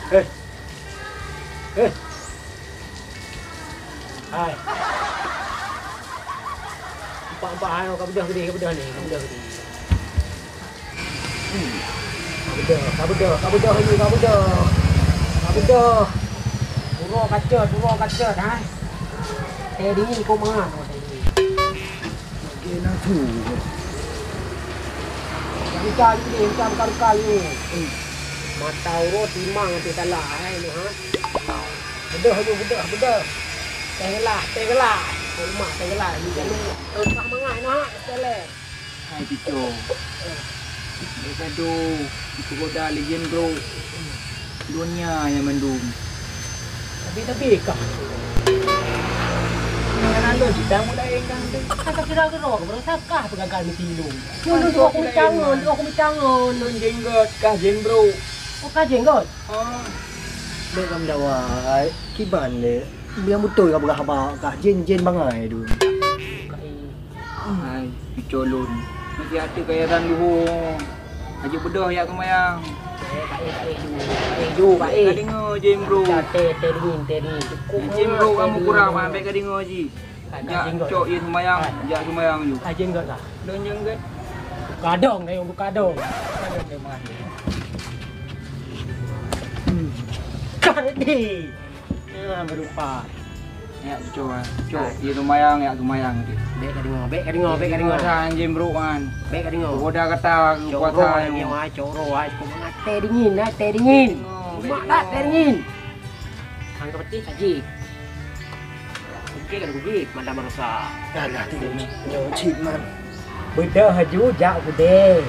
Eh. Eh. Hai. Empat hai kau bedah gede, kau bedah ni, kau bedah gede. Kau bedah lagi, kau bedah. Turun kaca, hai. Teh dingin kau mana teh dingin. Dia nak tu. Jangan kali. Mata urut timang nanti salah ni ha. Bedah. Teh gelah. Rumah teh gelah ni jangan tak mangai nah sekali. Hai Pico. Mereka tu itu goda legend bro. Dunia yang mendung. Tapi kah. Jangan lu kita mulai kan. Kata kira-kira bersakah pegagal mesti lu. Lu aku mencangon. Nun jenggot kah jen bro. Oh kah jenggot. Dia kam dawa kiban le. Dia betul kah berapa kah jen bangai tu. Hai Pico lun. Masih ada kayaran lu. Aja bedah ya kemayang. Pak Kau dengar jen bro. Teh dingin. Jen bro kamu kurang sampai kau dengar ji. Ya cok ye semayang, ya semayang you. Kah jenggot lah. Don jenggot. Kadong dah yang kadong. Kan ni. Berupa. Ya cok ye semayang dia. Bek ka dengar. Kan jen bro kan. Bek ka dengar. Goda kata kuasa Ni you. mai coro ai ko mangat teh dingin. Mak dah teh dingin. Hang ka peti saji. Okey kan gigi mandam manusia. Alah tu nyo cip man. Beda haju jak gede.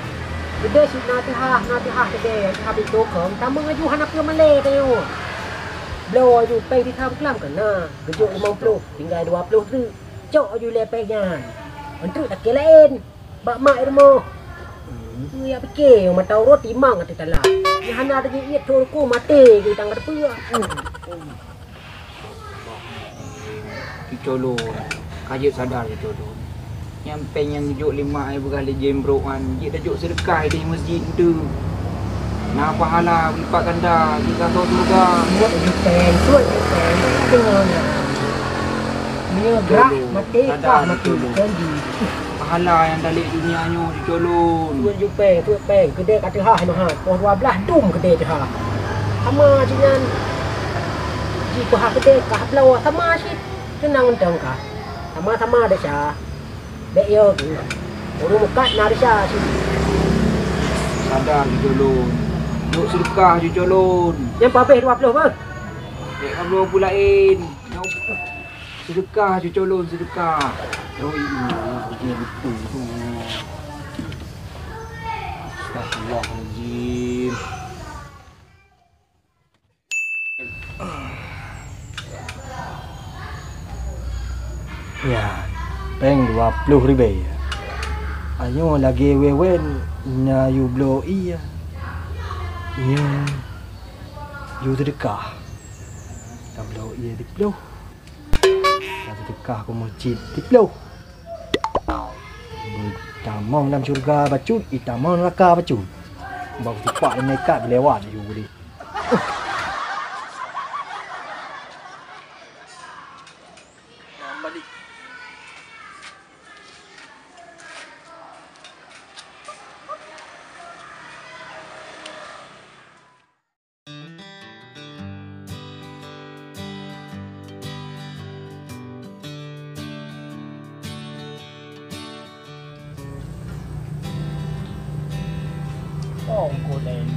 Beda si nanti ha gede. Ha bi tu khom tamang haju han apa male tayo. Blow haju pay di tham kelam kan nah. Gejuk 50 tinggal 20 tu. Cok haju lepehnya. Untuk tak kelain. Bak mak irmo. Ya fikir mata urut timang ati tala. Ni hana ada je iet turku mati ke tang depa. Colo. Kajut sadar colo. Yang pengen juk 5 berkali jem bro kan. Dia dah juk sedekah di masjid tu. Nah pahala lipat ganda kita tahu surga. Buat jupen, dengar ni. Ni gerak mati kah mati janji. Pahala yang dalik dunianya di colo. Tuan jupen, kedai kata ha mah. Pos 12 dum kedai tu ha. Sama dengan jika ha kedai kah belau sama sih. Kenang undang kah. Sama-sama ada sah. Dek yo tu. Orang mukat nak ada sih. Sadar di colo. Juk sedekah di colo. Yang papeh 20 apa? Dek kamu pulain. Sedekah di colo sedekah. Oh iya, betul tu. Astagfirullahaladzim. Ya, peng 20,000. Ayo lagi wewen na you blow iya. Ya. You sedekah. Tak blow iya di blow. Tak sedekah ke masjid di blow. Tamang dalam syurga bacut, tamang neraka bacut. Baru cepat nekat lewat you ni. Balik. Oh, goleng.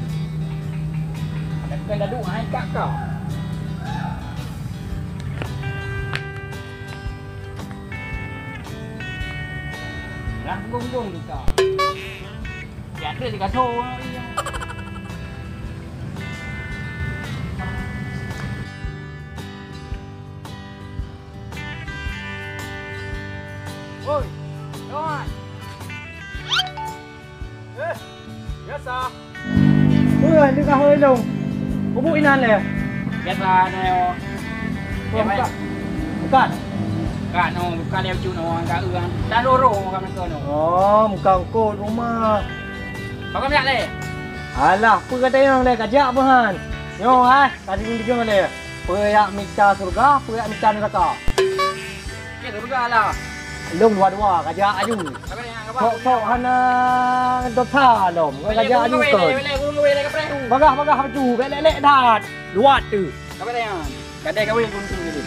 Kan dah duk hai kat kau. Lah gong tu kau. Ya ada di kaso. Oi, kawan. Biasa. Ni kah hơi lùng. Có bụi nan nè. Biasa neo. Bukan. Bukan. Kan bukan leo cu no ka uang. Dan roro kan ko no. Oh, muka kau rumah. Kau kan le. Alah, apa kata yang dah kajak bahan? Yo hai, tadi ni dia mana? Pria minta surga, pria minta neraka. Kita bergalah. Lung dua-dua kerja aju. Apa ni? Apa? Sok hana dota dom. Kerja aju ke. Bagah baju, belek dah. Dua tu. Apa ni? Kadai kawin pun tu ni.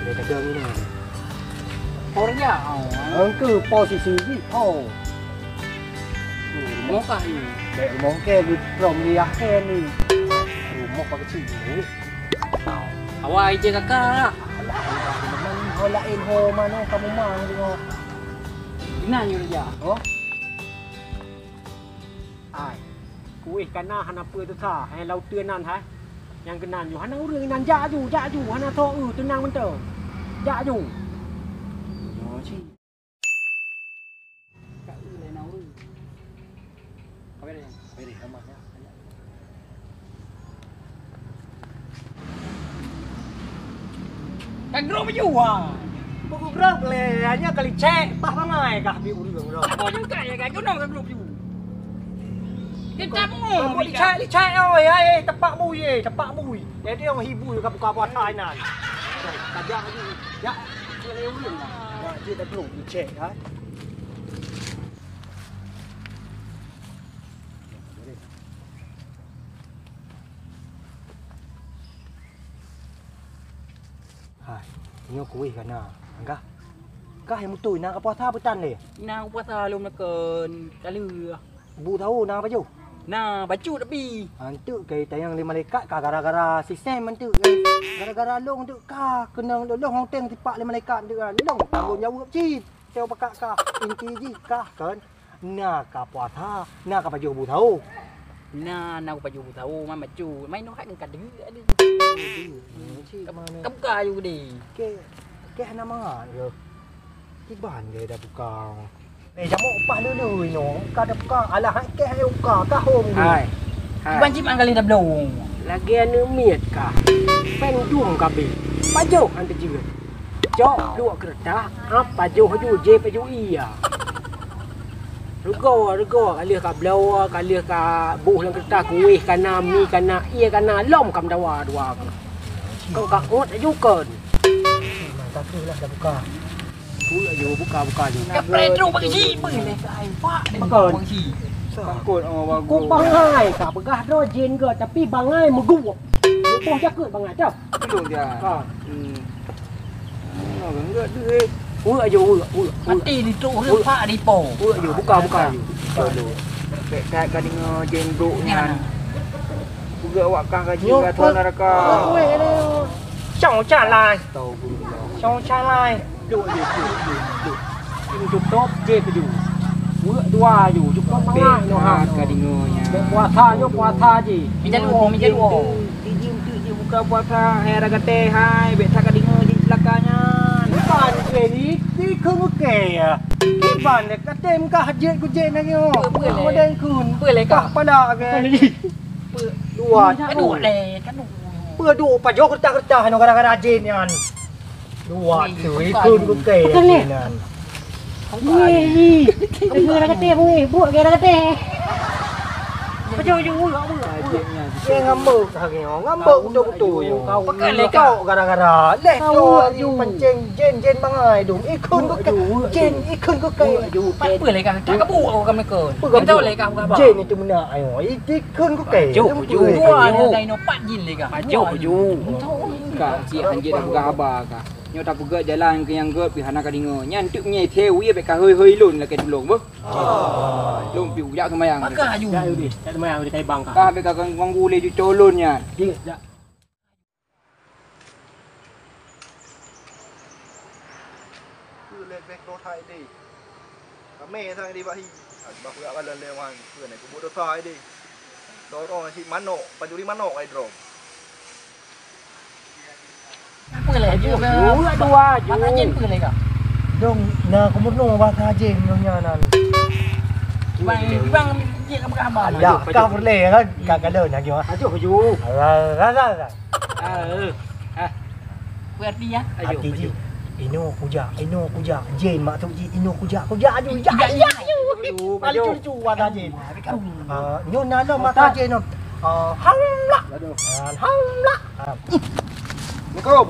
Dia kata ni lah. Orangnya. Engkau posisi ni. Oh. Mokah ni. Dek mungkin di prom dia ni. Rumah pakai kecil ni. Awak je kakak. Memang holain ho mana kamu mang tengok. Ina you dia. Oh. Ai. Kuih kana hana apa tu tha, hai lau tua nan hai. Yang kenanอยู่ hana urang nan ja ju hana tho tenang bentar. Ja ju. Yo chi. Kak le nau. Apa dia? Beri kamarnya. Kak gro baju ah. Buku gerak le hanya kali cek bah bangai kah bi urang ro. Kau yang kaya kak kau nak gro baju. Kita mau. Li cek oi ai tepak mui. Dia dia orang hibu kat buka puasa nan. Kajak ni. Ya. Dia urang dah. Dia dah belum li cek hai. Hai, ni kuih kana. Angkah. Kah yang mutui nak apa tha petan le. Ina puasa lum nak ken kalu. Bu tahu nak baju. Nah, baju tapi. Antu kai tayang lima malaikat ka gara-gara sistem antu kai. Gara-gara long tu ka kena long hong teng tipak lima malaikat tu kan. Long tanggungjawab ci. Teo pakak ka inti ji ka kan. Nak ka puasa, nak ka baju bu tahu. Nah, nak baju tahu mai baju. Mai no hak kan degu ada. Ci mana. Kamu kayu di. Ke hana mangan ke. Di ban dia dah buka. Jamu upah dulu no. Ka dah buka alah hak ke hai buka ka hom ni. Hai. Banjim angkali dah belum. Lagi anu miat kah? Pen dung kabe. Baju ante juga. Jok dua kereta, apa jo haju je baju iya. Rego kali ka blower kali ka buh lang kereta kuih kana mi kana iya kana lom kam dawa dua. Kau ka ot aju kan. Mantap lah dah buka. Tu aju buka je. Kapret ru bagi si boleh kai pak ni bagi si. Takut orang Ku bangai ka begah do jen ke tapi bangai megup. Poh jakut bangai dah. Belum dia. Ha. Nó enggak duit. Aju. Mati di tu pak di po. Aju buka je. Dulu. Kayak kadang jen bro nya. Juga awak kah gaji ka tuan neraka. Weh ni. Chong cha lai. Tahu pun. Chong cha lai. Duk. Ini cukup je tu. Dua aju cukup bangai no ha. Kadang nya. Puasa je. Minta dua. Dijim tu je buka puasa hai raga teh hai bet tak kadang di belakangnya. Ban ke ni khung ke ya. Ki ban ne ka tem ka hajet ku je na yo. Modern kun. Boleh kah? Pada ke. Dua. Kaduk le, kaduk. Dua pa jo kerja no gara-gara je ni an. Dua tu kun ku ke ya. Ni. Gara kate buat gara kate. Pajo Dia ngambek hari ni. Ngambek betul-betul. Pakai lekau gara-gara. Leh tu pancing jen bangai dum. Ikun ko jen ikun ko kai. Pak boleh kah? Tak kebu aku kan mereka. Tahu le kah apa? Jen itu benar ayo. Ikun ko kai. Dua dai no 4 jin le kah? Baju. Kak si hanjit dah gabar kak. Nyo tak pegak jalan ke yang gep pi hana kadingo. Nyan tuk nye thewi be ka hơi lun la ke dulong bu. Lung piu jak kemayang. Maka aju. Ya di. Tak mayang di kai bang ka. Ka be ka wang gule ju colon nyan. Ya. Cứ lên vết đốt hai đi. mẹ thằng đi vậy bác gạ cái lần leo hàng cửa này cũng bộ đốt phai đi đó rồi chị mắn nổ và chú đi mắn nổ ai rồiปืนอะไรอยู่ตัวอยู่มายิงปืนอะไรกัน dong na kumurno ba ta jeng no nya nan bangยิงกับกาบา ya ka perle kan ka le na kyo อายุอยู่ ra เปิดดีอ่ะอายุ ati ji ino kuja jen mak tu ji ino kuja ayu yaอยู่มาอยู่ chu wa ta jen nyo na lo ma ta jen no hang la Assalamualaikum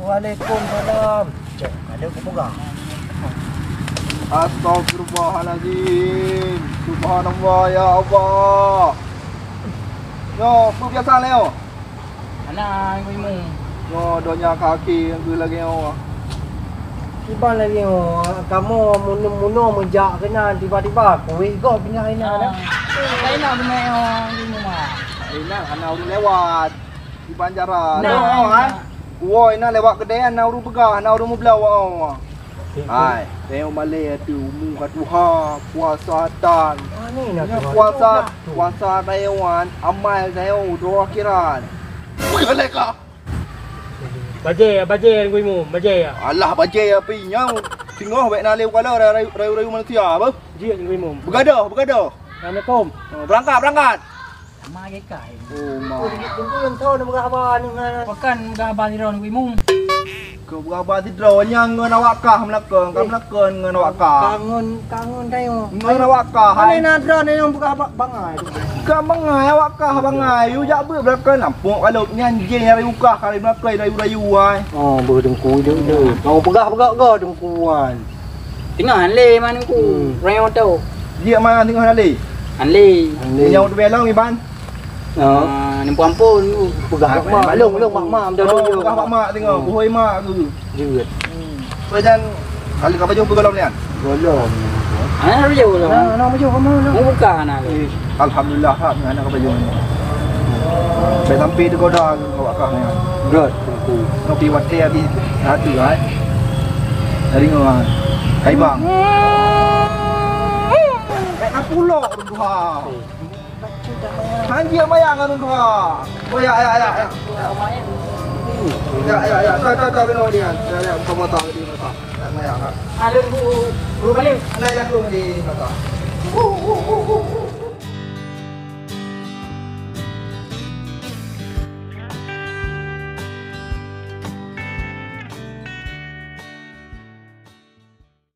Waalaikumsalam cek ada ke buka Astagfirullahaladzim Subhanallah ya Allah Yo, biasa leo anak ibu Yo, donya kaki yang tu lagi yo tiba lagi kamu muno menjak kena tiba-tiba koi go pindah ina dah saya nak benar di rumah Ina anak udah lewat di Banjaran. Nah, Woi, ina lewat kedai anak udah begah, anak udah mau belawang. Hai, tengok Malay tu muka Tuhan, puasa tan. ni nak Puasa Taiwan, amal saya doa kiran. Boleh kah? baje gue mu baje ya Allah baca apa yang tengok baik nak lewat kalau rayu manusia apa? dia gue mu Begaduh. Assalamualaikum Berangkat. sama ke kai Oh, ma. tunggu yang tahu nak berapa ni pekan gabal di ron gue mu Kau berapa tidro ngan awak kah melakon ngan awak kah. kangen tayo Ngan awak kah. Hai nak drone ni yang buka bangai tu Kau bangai awak kah bangai. You jak ber belakon nampuk kalau nyanyi hari ukah kali belakon rayu ai. oh berdengku dia kau pegah go dengkuan tengah le man ku reo tu Dia mana tengok ali. le Yang tu belong ni ban. ni ampun pegah mak long mak dah Oh, kah mak tengok. Buhoi mak tu. jeut Pejan kali kau jumpa golong ni kan. golong ah reo lah nak maju kamu mau buka nak Alhamdulillah hak dengan anak kau jumpa. Baik sampai tu kau dah awak kah ni. god dengku Ngopi water di hati ai. Dari ngah. Hai bang. Nak pulak rumah. Hanji mayang kan rumah. Oh ya. Ya. Tak benar dia. Ya, kamu tahu di mata. Mayang. ada bu balik Nak lu di mata.